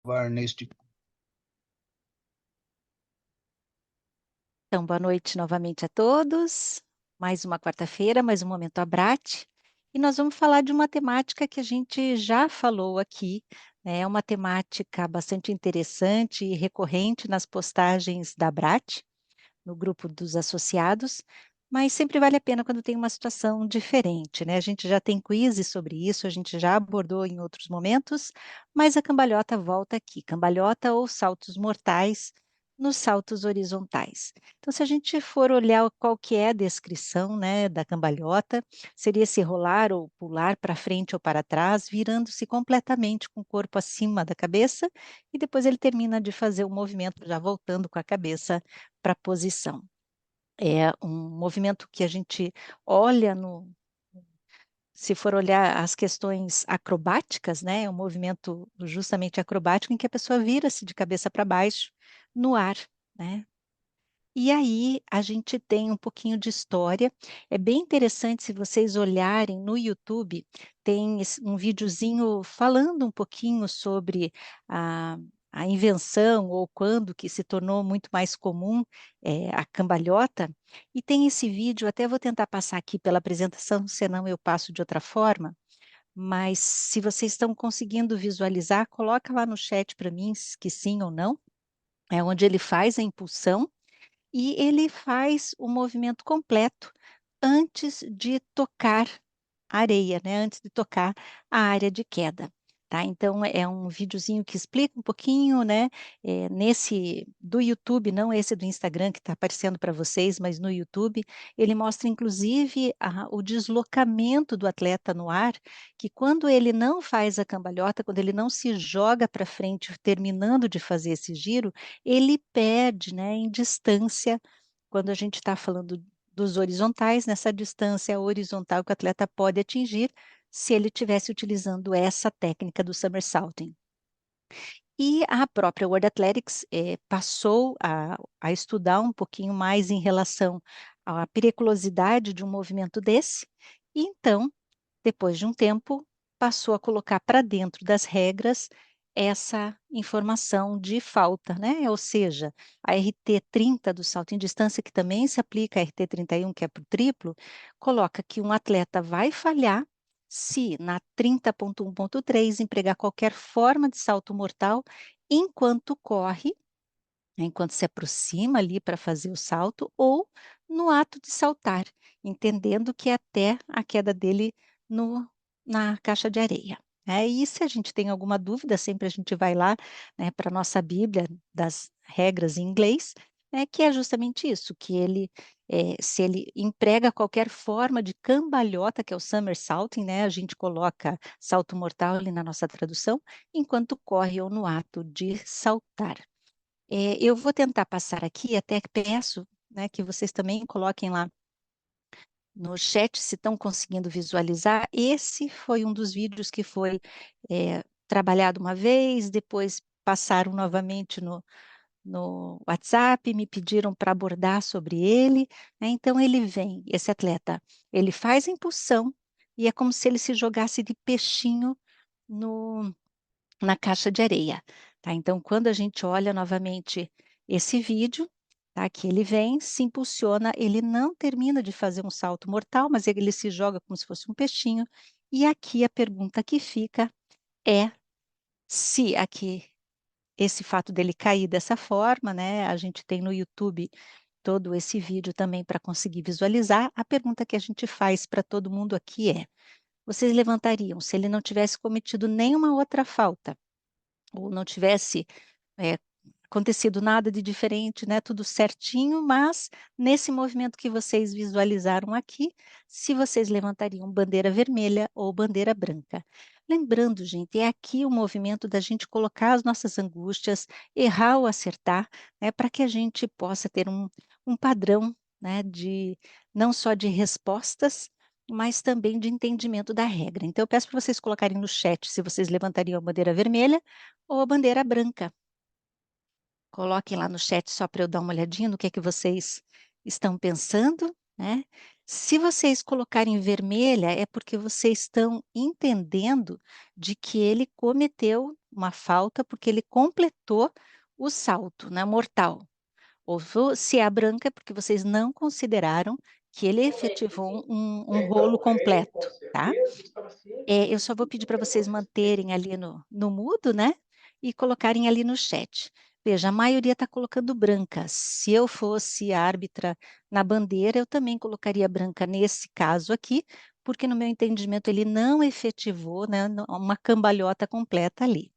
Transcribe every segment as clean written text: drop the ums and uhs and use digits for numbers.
gravar neste. Então, boa noite novamente a todos. Mais uma quarta-feira, mais um Momento Abrate. E nós vamos falar de uma temática que a gente já falou aqui, né? É uma temática bastante interessante e recorrente nas postagens da Abrate, no grupo dos associados, mas sempre vale a pena quando tem uma situação diferente, né? A gente já tem quizzes sobre isso, a gente já abordou em outros momentos, mas a cambalhota volta aqui, cambalhota ou saltos mortais nos saltos horizontais. Então, se a gente for olhar qual que é a descrição, né, da cambalhota, seria se rolar ou pular para frente ou para trás, virando-se completamente com o corpo acima da cabeça, e depois ele termina de fazer o movimento já voltando com a cabeça para a posição. É um movimento que a gente olha se for olhar as questões acrobáticas, né, é um movimento justamente acrobático em que a pessoa vira-se de cabeça para baixo no ar, né. E aí a gente tem um pouquinho de história, é bem interessante se vocês olharem no YouTube, tem um videozinho falando um pouquinho sobre a a invenção ou quando que se tornou muito mais comum, a cambalhota, e tem esse vídeo, até vou tentar passar aqui pela apresentação, senão eu passo de outra forma, mas se vocês estão conseguindo visualizar, coloca lá no chat para mim que sim ou não, é onde ele faz a impulsão, e ele faz o movimento completo antes de tocar a areia, né, antes de tocar a área de queda, tá. Então é um videozinho que explica um pouquinho, né, nesse do YouTube, não esse do Instagram que está aparecendo para vocês, mas no YouTube, ele mostra inclusive o deslocamento do atleta no ar, que quando ele não faz a cambalhota, quando ele não se joga para frente terminando de fazer esse giro, ele perde, né, em distância, quando a gente está falando dos horizontais, nessa distância horizontal que o atleta pode atingir, se ele estivesse utilizando essa técnica do somersaulting. E a própria World Athletics, passou a estudar um pouquinho mais em relação à periculosidade de um movimento desse, e então, depois de um tempo, passou a colocar para dentro das regras essa informação de falta, né, ou seja, a RT30 do salto em distância, que também se aplica à RT31, que é para o triplo, coloca que um atleta vai falhar se na 30.1.3 empregar qualquer forma de salto mortal enquanto corre, enquanto se aproxima ali para fazer o salto, ou no ato de saltar, entendendo que é até a queda dele no na caixa de areia. E se a gente tem alguma dúvida, sempre a gente vai lá, né, para a nossa bíblia das regras em inglês, né, que é justamente isso, que ele, se ele emprega qualquer forma de cambalhota, que é o somersaulting, né, a gente coloca salto mortal ali na nossa tradução, enquanto corre ou no ato de saltar. Eu vou tentar passar aqui, até peço, né, que vocês também coloquem lá no chat se estão conseguindo visualizar. Esse foi um dos vídeos que foi, trabalhado uma vez, depois passaram novamente no WhatsApp, me pediram para abordar sobre ele, né, então ele vem, esse atleta, ele faz a impulsão, e é como se ele se jogasse de peixinho no na caixa de areia, tá. Então quando a gente olha novamente esse vídeo, tá, que ele vem, se impulsiona, ele não termina de fazer um salto mortal, mas ele se joga como se fosse um peixinho, e aqui a pergunta que fica é se aqui, esse fato dele cair dessa forma, né, a gente tem no YouTube todo esse vídeo também para conseguir visualizar, a pergunta que a gente faz para todo mundo aqui é: vocês levantariam se ele não tivesse cometido nenhuma outra falta? Ou não tivesse, eh, acontecido nada de diferente, né, tudo certinho, mas nesse movimento que vocês visualizaram aqui, se vocês levantariam bandeira vermelha ou bandeira branca. Lembrando, gente, é aqui o movimento da gente colocar as nossas angústias, errar ou acertar, né, para que a gente possa ter um padrão, né, de não só de respostas, mas também de entendimento da regra. Então eu peço para vocês colocarem no chat se vocês levantariam a bandeira vermelha ou a bandeira branca. Coloquem lá no chat só para eu dar uma olhadinha no que é que vocês estão pensando, né. Se vocês colocarem vermelha, é porque vocês estão entendendo de que ele cometeu uma falta, porque ele completou o salto, né, mortal. Se é a branca, é porque vocês não consideraram que ele efetivou um rolo Então, com completo, tá? certeza, estava sempre Eu só vou pedir para super vocês consistente. manterem ali no mudo, né, e colocarem ali no chat. Veja, a maioria está colocando branca. Se eu fosse árbitra na bandeira, eu também colocaria branca nesse caso aqui, porque no meu entendimento ele não efetivou, né, uma cambalhota completa ali.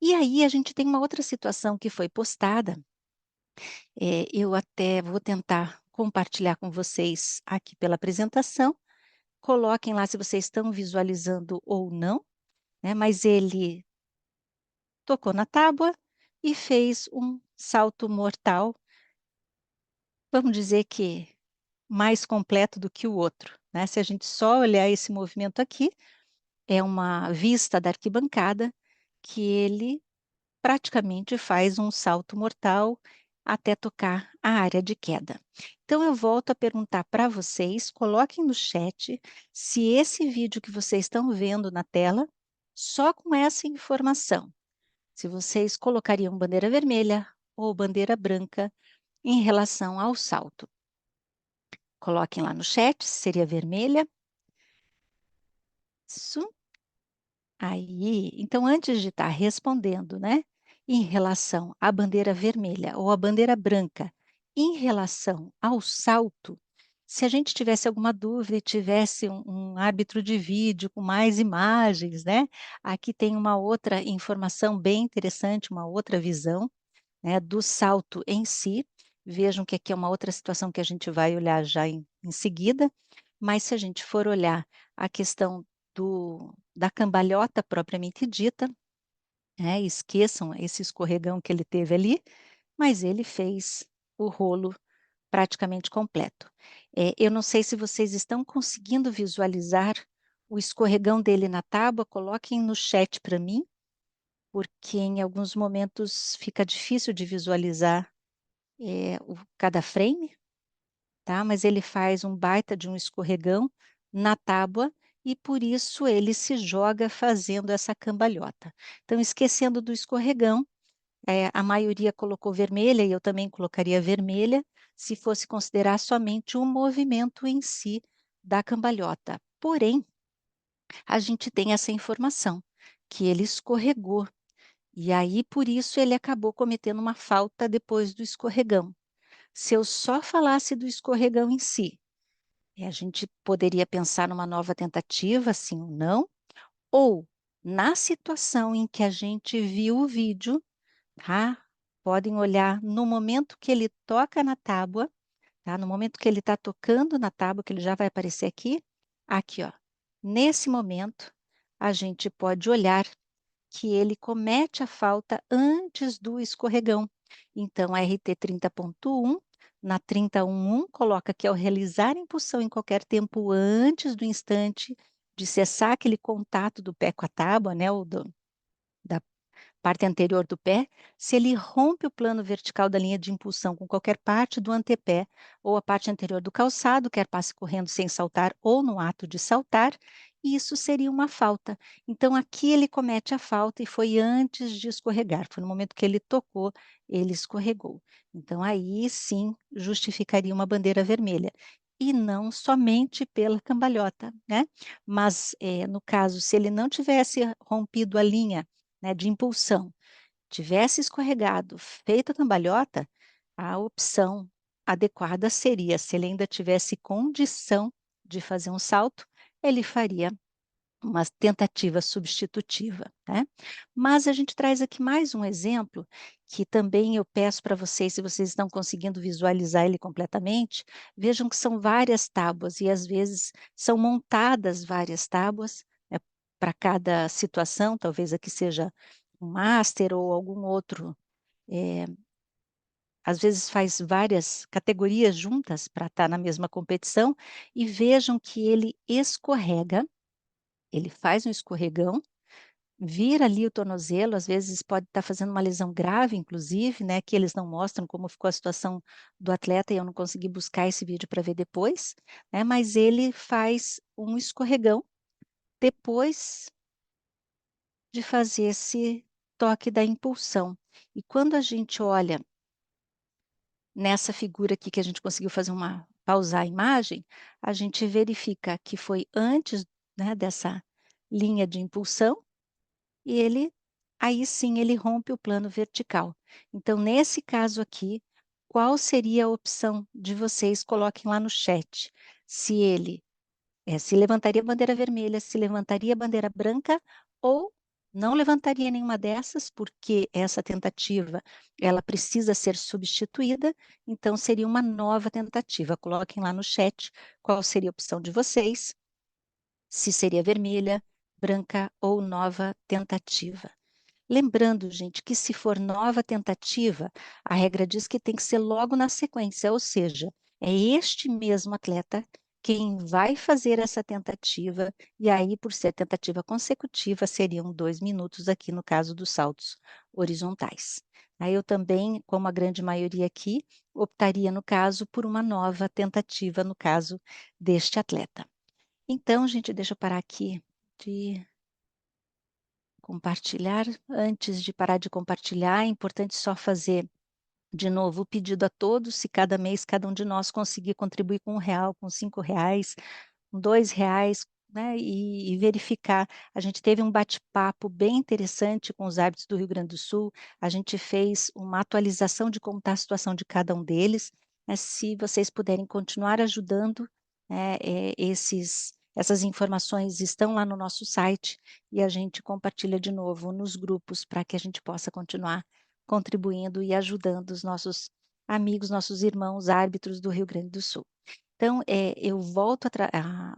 E aí a gente tem uma outra situação que foi postada, eu até vou tentar compartilhar com vocês aqui pela apresentação. Coloquem lá se vocês estão visualizando ou não, né, mas ele tocou na tábua e fez um salto mortal, vamos dizer que mais completo do que o outro, né. Se a gente só olhar esse movimento aqui, é uma vista da arquibancada que ele praticamente faz um salto mortal até tocar a área de queda. Então eu volto a perguntar para vocês, coloquem no chat se esse vídeo que vocês estão vendo na tela, só com essa informação, se vocês colocariam bandeira vermelha ou bandeira branca em relação ao salto. Coloquem lá no chat se seria vermelha. Isso. Aí, então antes de estar respondendo, né, em relação à bandeira vermelha ou à bandeira branca, em relação ao salto, se a gente tivesse alguma dúvida e tivesse um árbitro de vídeo com mais imagens, né, aqui tem uma outra informação bem interessante, uma outra visão, né, do salto em si. Vejam que aqui é uma outra situação que a gente vai olhar já em seguida, mas se a gente for olhar a questão da cambalhota propriamente dita, né, esqueçam esse escorregão que ele teve ali, mas ele fez o rolo praticamente completo. Eu não sei se vocês estão conseguindo visualizar o escorregão dele na tábua, coloquem no chat para mim, porque em alguns momentos fica difícil de visualizar, cada frame, tá, mas ele faz um baita de um escorregão na tábua e por isso ele se joga fazendo essa cambalhota. Então esquecendo do escorregão, a maioria colocou vermelha e eu também colocaria vermelha, se fosse considerar somente o movimento em si da cambalhota. Porém, a gente tem essa informação, que ele escorregou, e aí por isso ele acabou cometendo uma falta depois do escorregão. Se eu só falasse do escorregão em si, a gente poderia pensar numa nova tentativa, sim ou não, ou na situação em que a gente viu o vídeo, tá? Podem olhar no momento que ele toca na tábua, tá? No momento que ele está tocando na tábua, que ele já vai aparecer aqui, ó. Nesse momento, a gente pode olhar que ele comete a falta antes do escorregão. Então, a RT 30.1, na 30.1.1, coloca que ao realizar impulsão em qualquer tempo antes do instante de cessar aquele contato do pé com a tábua, né, ou da parte anterior do pé, se ele rompe o plano vertical da linha de impulsão com qualquer parte do antepé ou a parte anterior do calçado, quer passe correndo sem saltar ou no ato de saltar, isso seria uma falta. Então aqui ele comete a falta e foi antes de escorregar, foi no momento que ele tocou, ele escorregou. Então aí sim justificaria uma bandeira vermelha. E não somente pela cambalhota, né? Mas no caso, se ele não tivesse rompido a linha, né, de impulsão, tivesse escorregado, feito a cambalhota, a opção adequada seria, se ele ainda tivesse condição de fazer um salto, ele faria uma tentativa substitutiva, né. Mas a gente traz aqui mais um exemplo, que também eu peço para vocês, se vocês estão conseguindo visualizar ele completamente, vejam que são várias tábuas e às vezes são montadas várias tábuas, né, para cada situação, talvez aqui seja um master ou algum outro, eh, às vezes faz várias categorias juntas para estar na mesma competição, e vejam que ele escorrega, ele faz um escorregão, vira ali o tornozelo, às vezes pode estar fazendo uma lesão grave, inclusive, né, que eles não mostram como ficou a situação do atleta e eu não consegui buscar esse vídeo para ver depois, né, mas ele faz um escorregão depois de fazer esse toque da impulsão. E quando a gente olha nessa figura aqui que a gente conseguiu fazer pausar a imagem, a gente verifica que foi antes, né, dessa linha de impulsão, e aí sim ele rompe o plano vertical. Então, nesse caso aqui, qual seria a opção de vocês? Coloquem lá no chat. Se ele se levantaria a bandeira vermelha, se levantaria a bandeira branca ou não levantaria nenhuma dessas, porque essa tentativa ela precisa ser substituída, então seria uma nova tentativa. Coloquem lá no chat qual seria a opção de vocês, se seria vermelha, branca ou nova tentativa. Lembrando, gente, que se for nova tentativa, a regra diz que tem que ser logo na sequência, ou seja, é este mesmo atleta quem vai fazer essa tentativa, e aí, por ser tentativa consecutiva, seriam 2 minutos aqui no caso dos saltos horizontais. Aí eu também, como a grande maioria aqui, optaria, no caso, por uma nova tentativa, no caso deste atleta. Então, gente, deixa eu parar aqui de compartilhar. Antes de parar de compartilhar, é importante só fazer de novo o pedido a todos, se cada mês cada um de nós conseguir contribuir com R$ 1, com R$ 5, com R$ 2, né, e verificar. A gente teve um bate-papo bem interessante com os árbitros do Rio Grande do Sul, a gente fez uma atualização de como está a situação de cada um deles, mas se vocês puderem continuar ajudando, né, essas informações estão lá no nosso site e a gente compartilha de novo nos grupos para que a gente possa continuar contribuindo e ajudando os nossos amigos, nossos irmãos árbitros do Rio Grande do Sul. Então, eu volto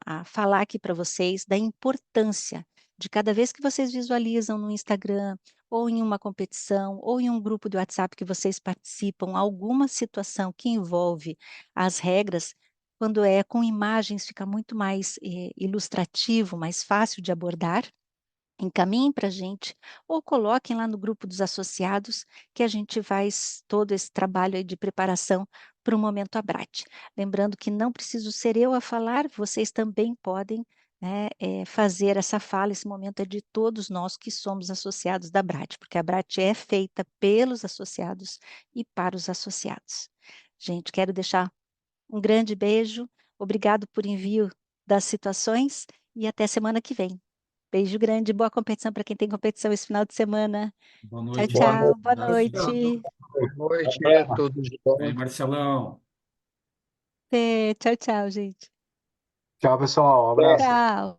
a falar aqui para vocês da importância de cada vez que vocês visualizam no Instagram, ou em uma competição, ou em um grupo do WhatsApp que vocês participam, alguma situação que envolve as regras, quando é com imagens fica muito mais ilustrativo, mais fácil de abordar. Encaminhem para a gente ou coloquem lá no grupo dos associados que a gente faz todo esse trabalho aí de preparação para o Momento Abrat. Lembrando que não preciso ser eu a falar, vocês também podem, né, fazer essa fala, esse momento é de todos nós que somos associados da Abrat, porque a Abrat é feita pelos associados e para os associados. Gente, quero deixar um grande beijo, obrigado por envio das situações e até semana que vem. Beijo grande, boa competição para quem tem competição esse final de semana. Boa Tchau, noite, Boa gente. tchau, noite. boa Abraço. noite. Boa noite, tudo de bom. Aí, Marcelão. Tchau, tchau, gente. Tchau, pessoal. Um abraço. Tchau.